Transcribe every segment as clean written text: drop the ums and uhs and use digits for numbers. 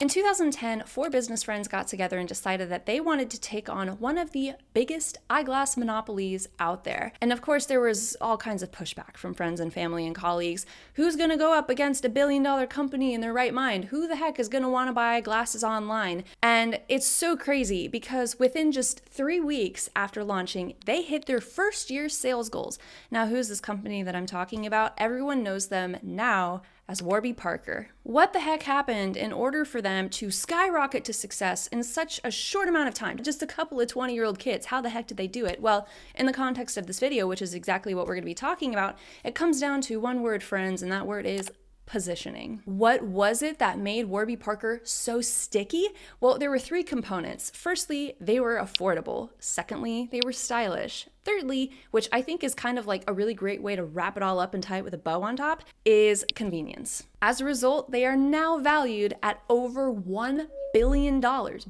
In 2010, four business friends got together and decided that they wanted to take on one of the biggest eyeglass monopolies out there. And of course, there was all kinds of pushback from friends and family and colleagues. Who's going to go up against a billion-dollar company in their right mind? Who the heck is going to want to buy glasses online? And it's so crazy because within just 3 weeks after launching, they hit their first year's sales goals. Now, who's this company that I'm talking about? Everyone knows them now as Warby Parker. What the heck happened in order for them to skyrocket to success in such a short amount of time? Just a couple of 20-year-old kids. How the heck did they do it? Well, in the context of this video, which is exactly what we're going to be talking about, it comes down to one word, friends, and that word is positioning. What was it that made Warby Parker so sticky? Well, there were three components. Firstly, they were affordable. Secondly, they were stylish. Thirdly, which I think is kind of like a really great way to wrap it all up and tie it with a bow on top, is convenience. As a result, they are now valued at over $1 billion.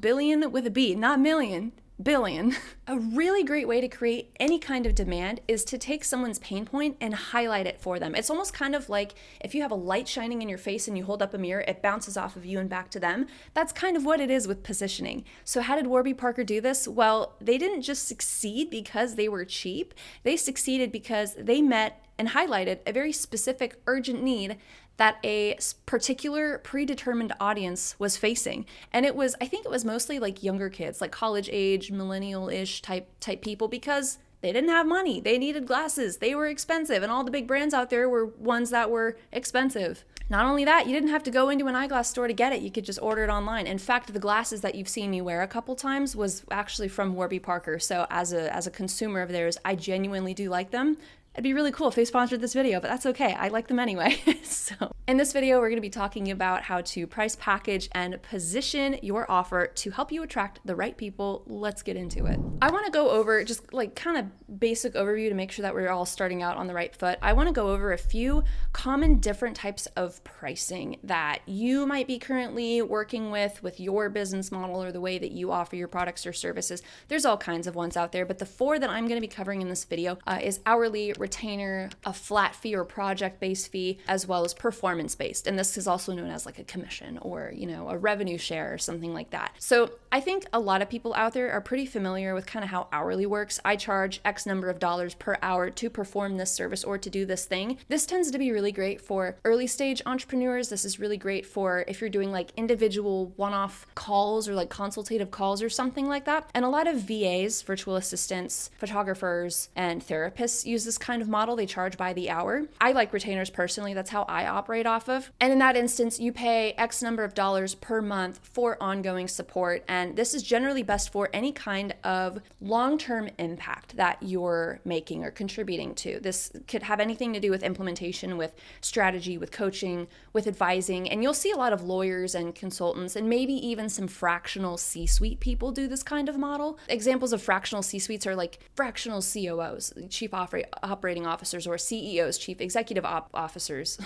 Billion with a B, not million. Billion. A really great way to create any kind of demand is to take someone's pain point and highlight it for them. It's almost kind of like if you have a light shining in your face and you hold up a mirror, it bounces off of you and back to them. That's kind of what it is with positioning. So how did Warby Parker do this? Well, they didn't just succeed because they were cheap. They succeeded because they met and highlighted a very specific urgent need that a particular predetermined audience was facing. And I think it was mostly like younger kids, like college age, millennial-ish type people, because they didn't have money. They needed glasses. They were expensive. And all the big brands out there were ones that were expensive. Not only that, you didn't have to go into an eyeglass store to get it. You could just order it online. In fact, the glasses that you've seen me wear a couple times was actually from Warby Parker. So as a consumer of theirs, I genuinely do like them. It'd be really cool if they sponsored this video, but that's okay. I like them anyway. So in this video, we're going to be talking about how to price, package, and position your offer to help you attract the right people. Let's get into it. I want to go over just like kind of basic overview to make sure that we're all starting out on the right foot. I want to go over a few common different types of pricing that you might be currently working with your business model or the way that you offer your products or services. There's all kinds of ones out there, but the four that I'm going to be covering in this video is hourly, retainer, a flat fee or project-based fee, as well as performance-based. And this is also known as like a commission or, a revenue share or something like that. So I think a lot of people out there are pretty familiar with kind of how hourly works. I charge X number of dollars per hour to perform this service or to do this thing. This tends to be really great for early stage entrepreneurs. This is really great for if you're doing like individual one-off calls or like consultative calls or something like that. And a lot of VAs, virtual assistants, photographers, and therapists use this kind of model. They charge by the hour. I like retainers personally. That's how I operate off of. And in that instance, you pay X number of dollars per month for ongoing support. And this is generally best for any kind of long-term impact that you're making or contributing to. This could have anything to do with implementation, with strategy, with coaching, with advising. And you'll see a lot of lawyers and consultants and maybe even some fractional C-suite people do this kind of model. Examples of fractional C-suites are like fractional COOs, chief operating officers, or CEOs, chief executive officers.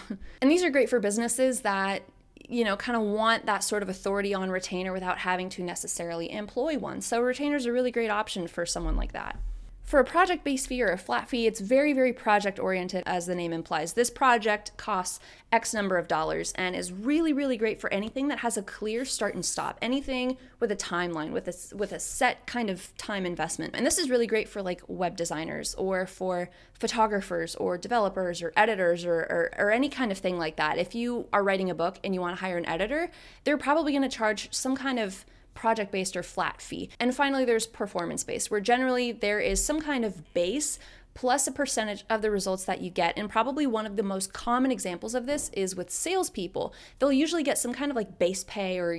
And these are great for businesses that kind of want that sort of authority on retainer without having to necessarily employ one. So retainers are a really great option for someone like that. For a project-based fee or a flat fee, it's very, very project-oriented, as the name implies. This project costs X number of dollars and is really, really great for anything that has a clear start and stop, anything with a timeline, with a set kind of time investment. And this is really great for like web designers or for photographers or developers or editors or any kind of thing like that. If you are writing a book and you want to hire an editor, they're probably going to charge some kind of project-based or flat fee. And finally, there's performance-based, where generally there is some kind of base plus a percentage of the results that you get. And probably one of the most common examples of this is with salespeople. They'll usually get some kind of like base pay or,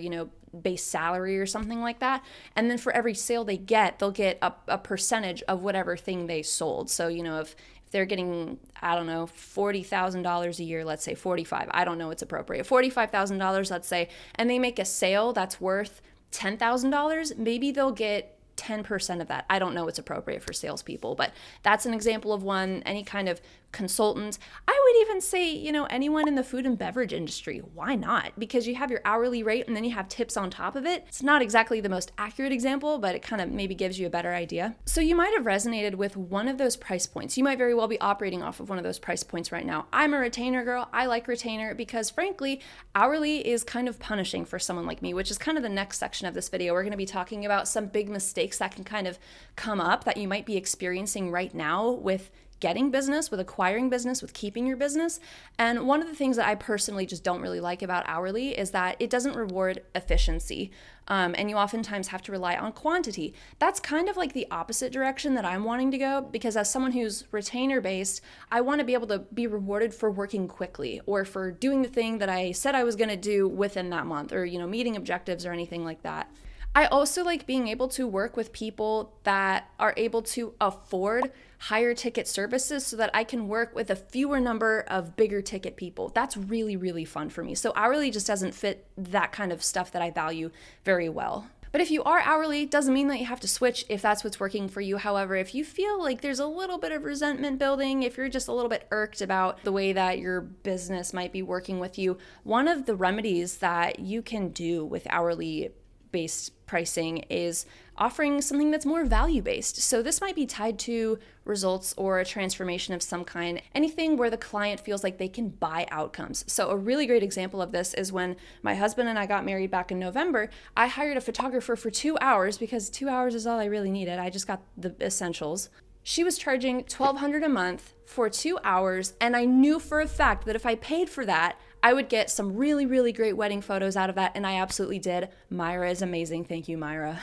base salary or something like that. And then for every sale they get, they'll get a percentage of whatever thing they sold. So, if they're getting, $40,000 a year, let's say 45, I don't know what's appropriate, $45,000, let's say, and they make a sale that's worth $10,000, maybe they'll get 10% of that. I don't know what's appropriate for salespeople, but that's an example of one. Any kind of consultant. I would even say, anyone in the food and beverage industry. Why not? Because you have your hourly rate and then you have tips on top of it. It's not exactly the most accurate example, but it kind of maybe gives you a better idea. So you might have resonated with one of those price points. You might very well be operating off of one of those price points right now. I'm a retainer girl. I like retainer because frankly, hourly is kind of punishing for someone like me, which is kind of the next section of this video. We're going to be talking about some big mistakes that can kind of come up that you might be experiencing right now with getting business, with acquiring business, with keeping your business. And one of the things that I personally just don't really like about hourly is that it doesn't reward efficiency. And you oftentimes have to rely on quantity. That's kind of like the opposite direction that I'm wanting to go, because as someone who's retainer based, I want to be able to be rewarded for working quickly or for doing the thing that I said I was going to do within that month, or, meeting objectives or anything like that. I also like being able to work with people that are able to afford higher ticket services so that I can work with a fewer number of bigger ticket people. That's really, really fun for me. So hourly just doesn't fit that kind of stuff that I value very well. But if you are hourly, doesn't mean that you have to switch if that's what's working for you. However, if you feel like there's a little bit of resentment building, if you're just a little bit irked about the way that your business might be working with you, one of the remedies that you can do with hourly based pricing is offering something that's more value-based. So this might be tied to results or a transformation of some kind, anything where the client feels like they can buy outcomes. So a really great example of this is when my husband and I got married back in November. I hired a photographer for 2 hours because 2 hours is all I really needed. I just got the essentials. She was charging $1,200 a month for 2 hours, and I knew for a fact that if I paid for that, I would get some really, really great wedding photos out of that, and I absolutely did. Myra is amazing. Thank you, Myra.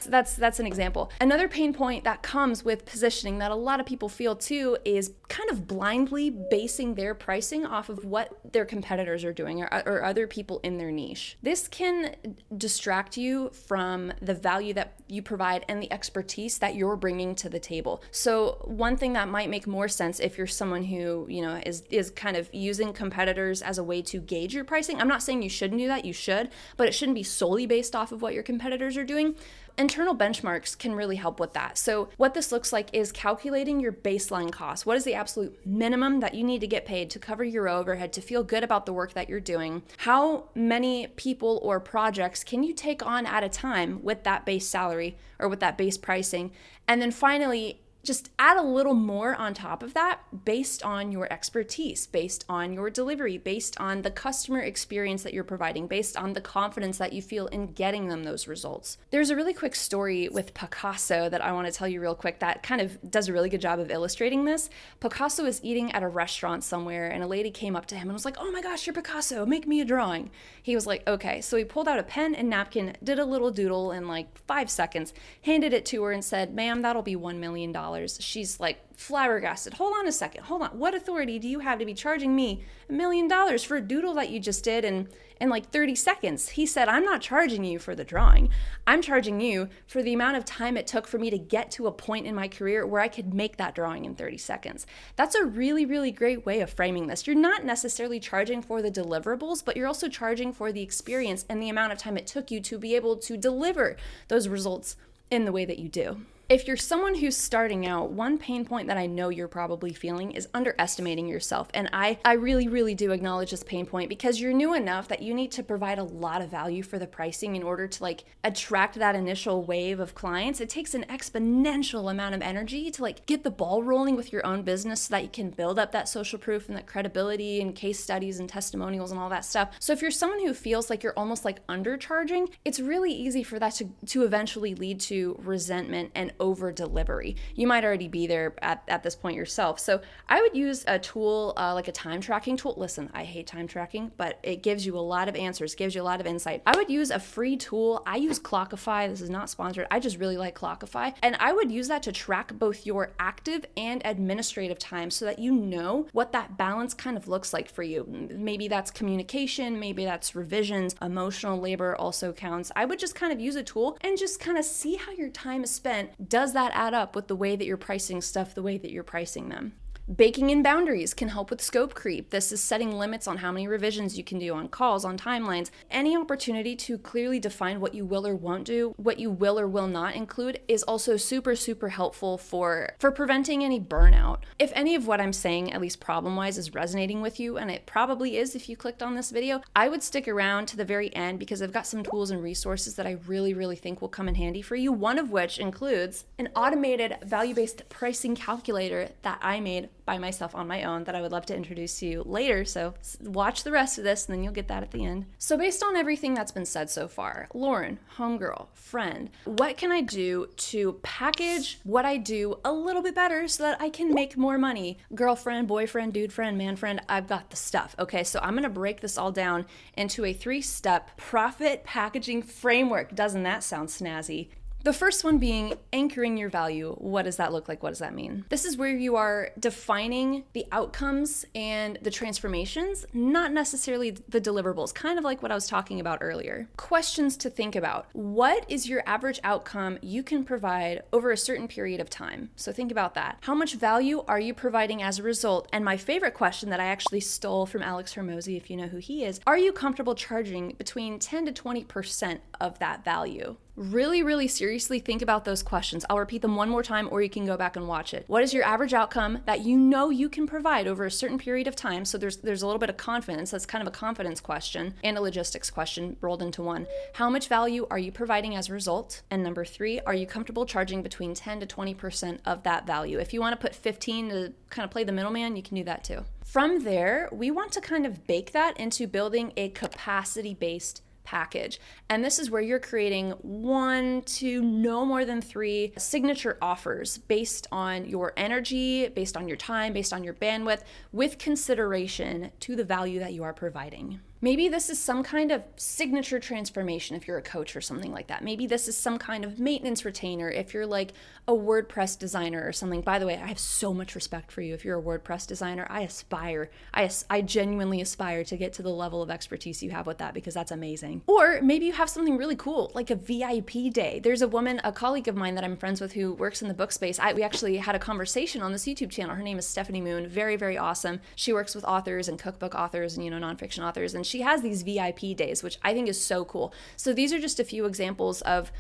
That's an example. Another pain point that comes with positioning that a lot of people feel too is kind of blindly basing their pricing off of what their competitors are doing or other people in their niche. This can distract you from the value that you provide and the expertise that you're bringing to the table. So one thing that might make more sense if you're someone who, is kind of using competitors as a way to gauge your pricing. I'm not saying you shouldn't do that, you should, but it shouldn't be solely based off of what your competitors are doing. Internal benchmarks can really help with that. So what this looks like is calculating your baseline cost. What is the absolute minimum that you need to get paid to cover your overhead, to feel good about the work that you're doing? How many people or projects can you take on at a time with that base salary or with that base pricing? And then finally, just add a little more on top of that based on your expertise, based on your delivery, based on the customer experience that you're providing, based on the confidence that you feel in getting them those results. There's a really quick story with Picasso that I want to tell you real quick that kind of does a really good job of illustrating this. Picasso was eating at a restaurant somewhere and a lady came up to him and was like, "Oh my gosh, you're Picasso, make me a drawing." He was like, "Okay." So he pulled out a pen and napkin, did a little doodle in like 5 seconds, handed it to her and said, "Ma'am, that'll be $1 million. She's like flabbergasted. "Hold on a second. Hold on. What authority do you have to be charging me $1 million for a doodle that you just did in like 30 seconds? He said, "I'm not charging you for the drawing. I'm charging you for the amount of time it took for me to get to a point in my career where I could make that drawing in 30 seconds. That's a really, really great way of framing this. You're not necessarily charging for the deliverables, but you're also charging for the experience and the amount of time it took you to be able to deliver those results in the way that you do. If you're someone who's starting out, one pain point that I know you're probably feeling is underestimating yourself. And I really, really do acknowledge this pain point because you're new enough that you need to provide a lot of value for the pricing in order to attract that initial wave of clients. It takes an exponential amount of energy to get the ball rolling with your own business so that you can build up that social proof and that credibility and case studies and testimonials and all that stuff. So if you're someone who feels like you're almost undercharging, it's really easy for that to eventually lead to resentment and over delivery. You might already be there at this point yourself. So I would use a tool like a time tracking tool. Listen, I hate time tracking, but it gives you a lot of answers, gives you a lot of insight. I would use a free tool. I use Clockify. This is not sponsored. I just really like Clockify. And I would use that to track both your active and administrative time so that you know what that balance kind of looks like for you. Maybe that's communication, maybe that's revisions, emotional labor also counts. I would just kind of use a tool and just kind of see how your time is spent. Does that add up with the way that you're pricing stuff, the way that you're pricing them? Baking in boundaries can help with scope creep. This is setting limits on how many revisions you can do on calls, on timelines. Any opportunity to clearly define what you will or won't do, what you will or will not include, is also super, super helpful for preventing any burnout. If any of what I'm saying, at least problem-wise, is resonating with you, and it probably is if you clicked on this video, I would stick around to the very end because I've got some tools and resources that I really, really think will come in handy for you. One of which includes an automated value-based pricing calculator that I made by myself on my own that I would love to introduce to you later. So watch the rest of this and then you'll get that at the end. So based on everything that's been said so far, Lauren, homegirl, friend, what can I do to package what I do a little bit better so that I can make more money? Girlfriend, boyfriend, dude friend, man friend, I've got the stuff. Okay, so I'm gonna break this all down into a 3-step profit packaging framework. Doesn't that sound snazzy? The first one being anchoring your value. What does that look like? What does that mean? This is where you are defining the outcomes and the transformations, not necessarily the deliverables, kind of like what I was talking about earlier. Questions to think about. What is your average outcome you can provide over a certain period of time? So think about that. How much value are you providing as a result? And my favorite question that I actually stole from Alex Hormozy, if you know who he is, are you comfortable charging between 10 to 20% of that value? Really, really seriously think about those questions. I'll repeat them one more time, or you can go back and watch it. What is your average outcome that you know you can provide over a certain period of time? So there's a little bit of confidence. That's kind of a confidence question and a logistics question rolled into one. How much value are you providing as a result? And number 3, are you comfortable charging between 10 to 20% of that value? If you want to put 15 to kind of play the middleman, you can do that too. From there, we want to kind of bake that into building a capacity-based package. And this is where you're creating 1 to no more than 3 signature offers based on your energy, based on your time, based on your bandwidth, with consideration to the value that you are providing. Maybe this is some kind of signature transformation if you're a coach or something like that. Maybe this is some kind of maintenance retainer if you're like a WordPress designer or something. By the way, I have so much respect for you if you're a WordPress designer. I genuinely aspire to get to the level of expertise you have with that because that's amazing. Or maybe you have something really cool like a VIP day. There's a woman, a colleague of mine that I'm friends with who works in the book space. We actually had a conversation on this YouTube channel. Her name is Stephanie Moon. Very, very awesome. She works with authors and cookbook authors and, nonfiction authors. And she has these VIP days, which I think is so cool. So these are just a few examples of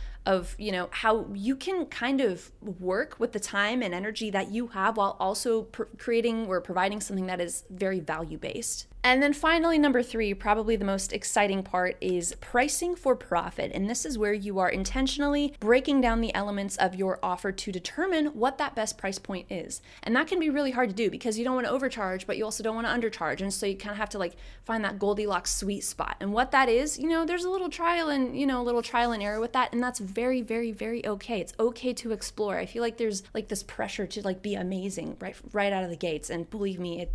how you can kind of work with the time and energy that you have while also creating or providing something that is very value-based. And then finally, number 3, probably the most exciting part, is pricing for profit. And this is where you are intentionally breaking down the elements of your offer to determine what that best price point is. And that can be really hard to do because you don't want to overcharge, but you also don't want to undercharge. And so you kind of have to find that Goldilocks sweet spot. And what that is, there's a little trial and error with that. And that's very, very, very okay. It's okay to explore. I feel like there's this pressure to be amazing right out of the gates. And believe me, it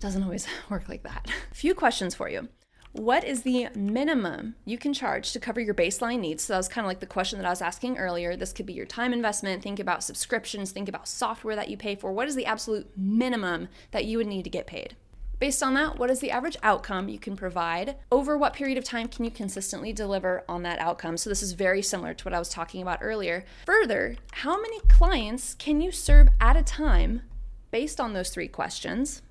doesn't always work like that. A few questions for you. What is the minimum you can charge to cover your baseline needs? So that was kind of like the question that I was asking earlier. This could be your time investment. Think about subscriptions. Think about software that you pay for. What is the absolute minimum that you would need to get paid? Based on that, what is the average outcome you can provide? Over what period of time can you consistently deliver on that outcome? So this is very similar to what I was talking about earlier. Further, how many clients can you serve at a time based on those 3 questions?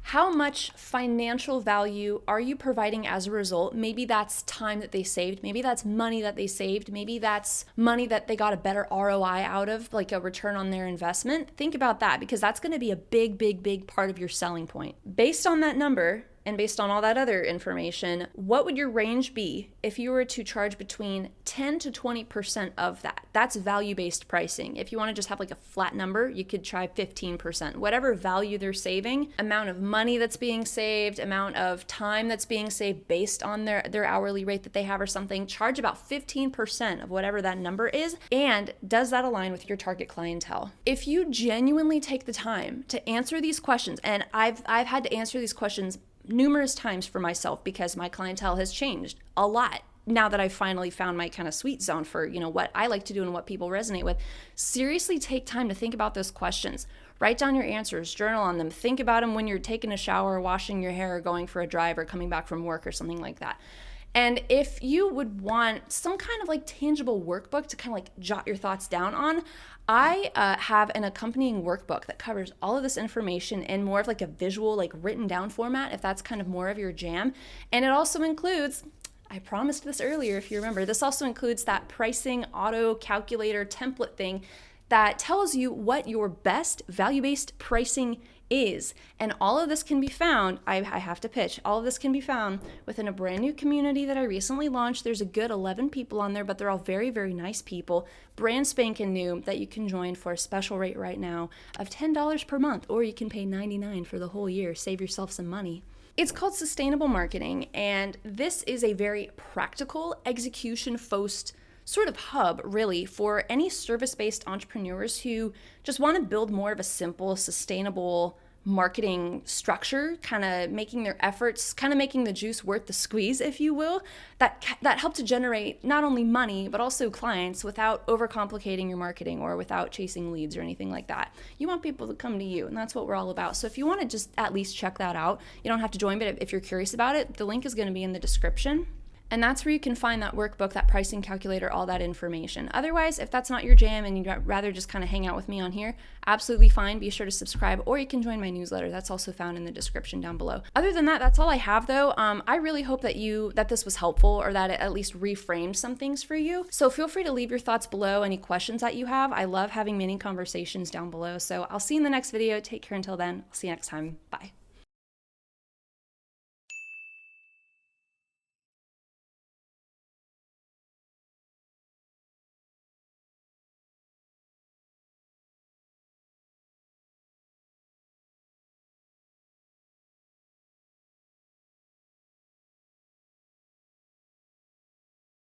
How much financial value are you providing as a result? Maybe that's time that they saved. Maybe that's money that they saved. Maybe that's money that they got a better ROI out of, like a return on their investment. Think about that because that's going to be a big, big, big part of your selling point. Based on that number, and based on all that other information, what would your range be if you were to charge between 10 to 20% of that? That's value-based pricing. If you want to just have a flat number, you could try 15%. Whatever value they're saving, amount of money that's being saved, amount of time that's being saved based on their hourly rate that they have or something, charge about 15% of whatever that number is. And does that align with your target clientele? If you genuinely take the time to answer these questions, and I've had to answer these questions numerous times for myself because my clientele has changed a lot now that I've finally found my kind of sweet zone for, what I like to do and what people resonate with. Seriously take time to think about those questions. Write down your answers, journal on them, think about them when you're taking a shower, washing your hair, or going for a drive, or coming back from work or something like that. And if you would want some kind of like tangible workbook to kind of like jot your thoughts down on, I have an accompanying workbook that covers all of this information in more of like a visual, like written down format, if that's kind of more of your jam. And it also includes, I promised this earlier if you remember, this also includes that pricing auto calculator template thing that tells you what your best value-based pricing is. And all of this can be found, I have to pitch, all of this can be found within a brand new community that I recently launched. There's a good 11 people on there, but they're all very, very nice people, brand spanking new, that you can join for a special rate right now of $10 per month, or you can pay $99 for the whole year, save yourself some money. It's called Sustainable Marketing, and this is a very practical, execution-focused sort of hub, really, for any service-based entrepreneurs who just want to build more of a simple, sustainable marketing structure, kind of making their efforts, kind of making the juice worth the squeeze, if you will, that help to generate not only money, but also clients without overcomplicating your marketing or without chasing leads or anything like that. You want people to come to you, and that's what we're all about. So if you want to just at least check that out, you don't have to join, but if you're curious about it, the link is going to be in the description. And that's where you can find that workbook, that pricing calculator, all that information. Otherwise, if that's not your jam and you'd rather just kind of hang out with me on here, absolutely fine. Be sure to subscribe, or you can join my newsletter. That's also found in the description down below. Other than that, that's all I have though. I really hope that this was helpful, or that it at least reframed some things for you. So feel free to leave your thoughts below, any questions that you have. I love having many conversations down below. So I'll see you in the next video. Take care until then. I'll see you next time. Bye.